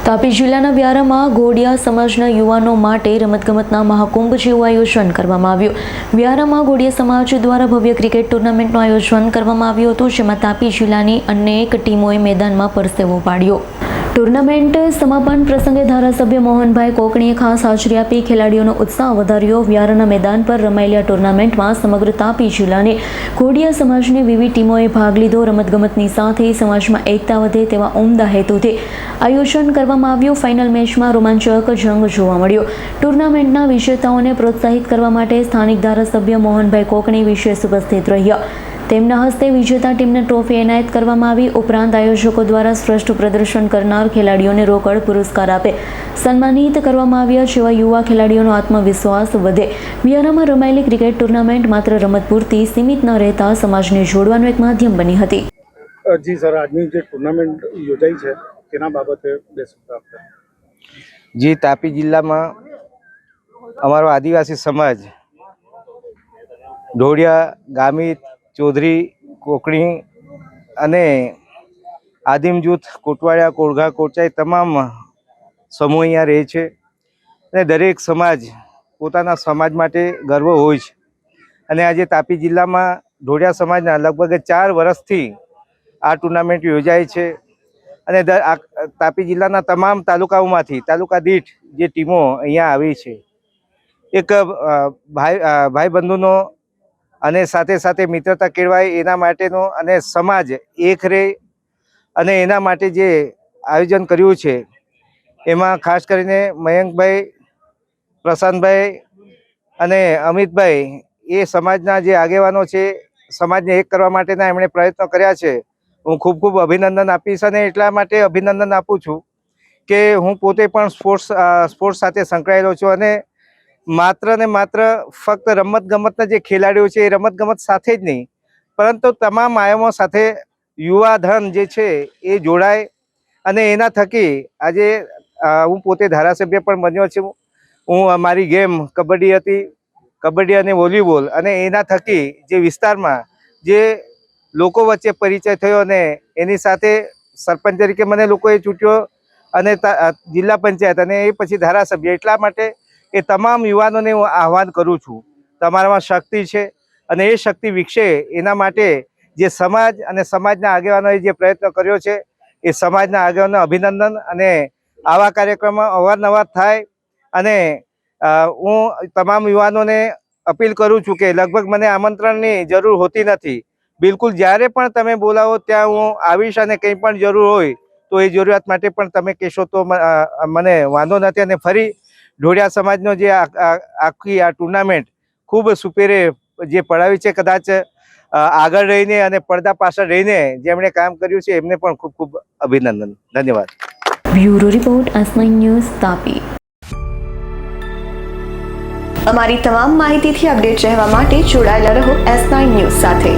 તાપી જિલ્લાના વ્યારામાં ઘોડિયા સમાજના યુવાનો માટે રમતગમતના મહાકુંભ જેવું આયોજન કરવામાં આવ્યું। વ્યારામાં ઘોડિયા સમાજ દ્વારા ભવ્ય ક્રિકેટ ટુર્નામેન્ટનું આયોજન કરવામાં આવ્યું હતું, જેમાં તાપી જિલ્લાની અનેક ટીમોએ મેદાનમાં પરસેવો પાડ્યો। ટુર્નામેન્ટ સમાપન પ્રસંગે ધારાસભ્ય મોહનભાઈ કોકણીએ ખાસ હાજરી આપી ખેલાડીઓનો ઉત્સાહ વધાર્યો। વ્યારાના મેદાન પર રમાયેલી આ ટુર્નામેન્ટમાં સમગ્ર તાપી જિલ્લાની ઘોડિયા સમાજની વિવિધ ટીમોએ ભાગ લીધો। રમતગમતની સાથે સમાજમાં એકતા વધે તેવા ઉમદા હેતુથી આયોજન કરવામાં આવ્યું। ફાઇનલ મેચમાં રોમાંચક જંગ જોવા મળ્યો। ટુર્નામેન્ટના વિજેતાઓને પ્રોત્સાહિત કરવા માટે સ્થાનિક ધારાસભ્ય મોહનભાઈ કોકણી વિશેષ ઉપસ્થિત રહ્યા। તેમના હસ્તે વિજેતા ટીમને ટ્રોફી એનાયત કરવામાં આવી। ઉપરાંત આયોજકો દ્વારા શ્રેષ્ઠ પ્રદર્શન કરનાર ખેલાડીઓને રોકડ પુરસ્કાર આપે સન્માનિત કરવામાં આવ્યા, જેવા યુવા ખેલાડીઓનો આત્મવિશ્વાસ વધે। વ્યારામાં રમાયેલી ક્રિકેટ ટુર્નામેન્ટ માત્ર રમત પૂરતી સીમિત ન રહેતા સમાજને જોડવાનું એક માધ્યમ બની હતી। જી સર, આજની જે ટુર્નામેન્ટ યોજાઈ છે તેના બાબતે બે શબ્દ આપતા। જી, તાપી જિલ્લામાં અમારો આદિવાસી સમાજ ઢોળિયા, ગામિત, ચૌધરી, કોકણી અને આદિમ જૂથ કોટવાડિયા, કોળઘા, કોચાઈ તમામ સમૂહ અહીંયા રહે છે અને દરેક સમાજ પોતાના સમાજ માટે ગર્વ હોય છે। અને આજે તાપી જિલ્લામાં ઢોળિયા સમાજના લગભગ 4 વર્ષથી આ ટુર્નામેન્ટ યોજાય છે અને તાપી જિલ્લાના તમામ તાલુકાઓમાંથી તાલુકા દીઠ જે ટીમો અહીંયા આવી છે, એક ભાઈ બંધુનો અને સાથે સાથે મિત્રતા કેળવાય એના માટેનો અને સમાજ એક રહે અને એના માટે જે આયોજન કર્યું છે એમાં ખાસ કરીને મયંકભાઈ, પ્રશાંતભાઈ અને અમિતભાઈ એ સમાજના જે આગેવાનો છે, સમાજને એક કરવા માટેના એમણે પ્રયત્નો કર્યા છે। હું ખૂબ ખૂબ અભિનંદન આપીશ અને એટલા માટે અભિનંદન આપું છું કે હું પોતે પણ સ્પોર્ટ્સ સાથે સંકળાયેલો છું અને માત્ર ને માત્ર ફક્ત રમતગમતના જે ખેલાડીઓ છે એ રમતગમત સાથે જ નહીં, પરંતુ તમામ આયામો સાથે યુવા ધન જે છે એ જોડાય અને એના થકી આજે હું પોતે ધારાસભ્ય પણ બન્યો છું। હું મારી ગેમ કબડ્ડી હતી, કબડ્ડી અને વોલીબોલ, અને એના થકી જે વિસ્તારમાં જે લોકો વચ્ચે પરિચય થયો અને એની સાથે સરપંચ તરીકે મને લોકોએ ચૂંટ્યો અને જિલ્લા પંચાયત અને એ પછી ધારાસભ્ય। એટલા માટે એ તમામ યુવાનોને હું આહ્વાન કરું છું, તમારામાં શક્તિ છે અને એ શક્તિ વિકસે એના માટે જે સમાજ અને સમાજના આગેવાનોએ જે પ્રયત્ન કર્યો છે એ સમાજના આગેવાનો અભિનંદન। અને આવા કાર્યક્રમો અવારનવાર થાય અને હું તમામ યુવાનોને અપીલ કરું છું કે લગભગ મને આમંત્રણની જરૂર હોતી નથી, બિલકુલ જ્યારે પણ તમે બોલાવો ત્યાં હું આવીશ અને કંઈ પણ જરૂર હોય તો એ જરૂરિયાત માટે પણ તમે કહેશો તો મને વાંધો નથી। અને ફરી ઢોળિયા સમાજનો જે આખી આ ટુર્નામેન્ટ ખૂબ સુપેરે જે પડાવી છે, કદાચ આગળ રહીને અને પડદા પાછળ રહીને જેમણે કામ કર્યું છે એમને પણ ખૂબ ખૂબ અભિનંદન। ધન્યવાદ। Bureau report, S9 news, Tapi. અમારી તમામ માહિતીથી અપડેટ રહેવા માટે જોડાયેલા રહો S9 ન્યૂઝ સાથે।